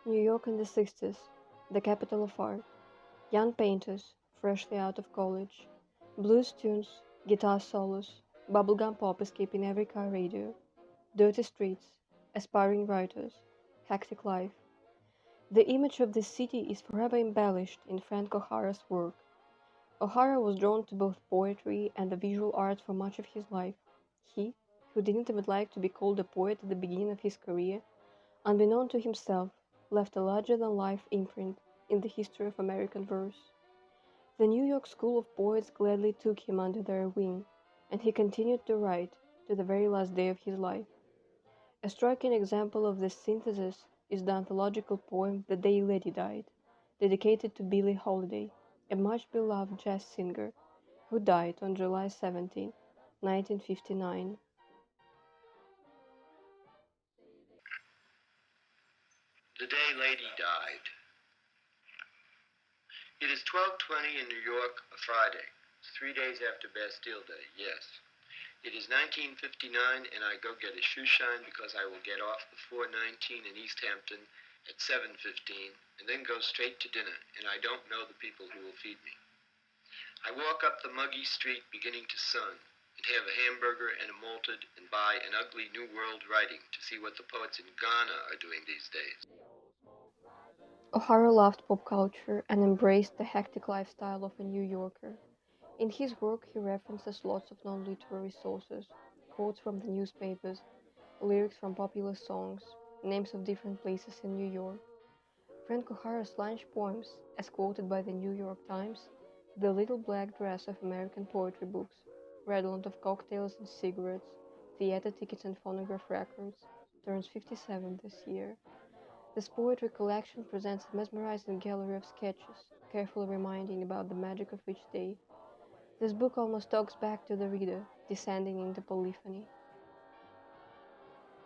New York in the 60s, the capital of art. Young painters, freshly out of college. Blues tunes, guitar solos, bubblegum pop escaping every car radio. Dirty streets, aspiring writers, hectic life. The image of this city is forever embellished in Frank O'Hara's work. O'Hara was drawn to both poetry and the visual arts for much of his life. He, who didn't even like to be called a poet at the beginning of his career, unbeknown to himself, left a larger-than-life imprint in the history of American verse. The New York School of Poets gladly took him under their wing, and he continued to write to the very last day of his life. A striking example of this synthesis is the anthological poem The Day Lady Died, dedicated to Billie Holiday, a much-beloved jazz singer who died on July 17, 1959. The Day Lady Died. It is 12:20 in New York, a Friday. It's 3 days after Bastille Day, yes. It is 1959 and I go get a shoe shine because I will get off the 419 in East Hampton at 7:15 and then go straight to dinner, and I don't know the people who will feed me. I walk up the muggy street beginning to sun and have a hamburger and a malted and buy an ugly New World writing to see what the poets in Ghana are doing these days. O'Hara loved pop culture and embraced the hectic lifestyle of a New Yorker. In his work, he references lots of non-literary sources, quotes from the newspapers, lyrics from popular songs, names of different places in New York. Frank O'Hara's lunch poems, as quoted by the New York Times, the little black dress of American poetry books, redolent of cocktails and cigarettes, theater tickets and phonograph records, turns 57 this year. This poetry collection presents a mesmerizing gallery of sketches, carefully reminding about the magic of each day. This book almost talks back to the reader, descending into polyphony.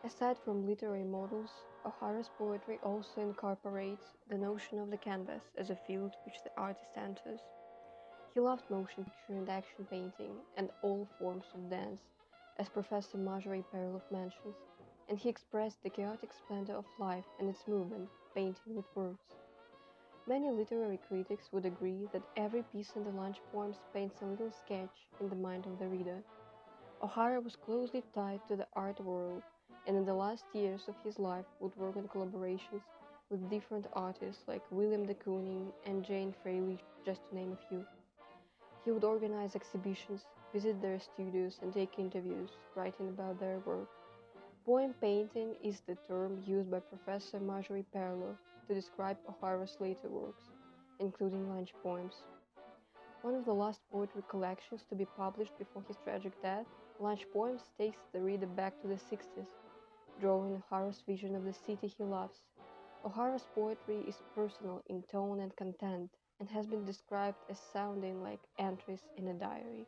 Aside from literary models, O'Hara's poetry also incorporates the notion of the canvas as a field which the artist enters. He loved motion picture and action painting and all forms of dance, as Professor Marjorie Perloff mentions, and he expressed the chaotic splendor of life and its movement, painting with words. Many literary critics would agree that every piece in the lunch poems paints a little sketch in the mind of the reader. O'Hara was closely tied to the art world, and in the last years of his life would work on collaborations with different artists like William de Kooning and Jane Fraley, just to name a few. He would organize exhibitions, visit their studios, and take interviews, writing about their work. Poem painting is the term used by Professor Marjorie Perloff to describe O'Hara's later works, including lunch poems. One of the last poetry collections to be published before his tragic death, Lunch Poems takes the reader back to the 60s, drawing O'Hara's vision of the city he loves. O'Hara's poetry is personal in tone and content, and has been described as sounding like entries in a diary.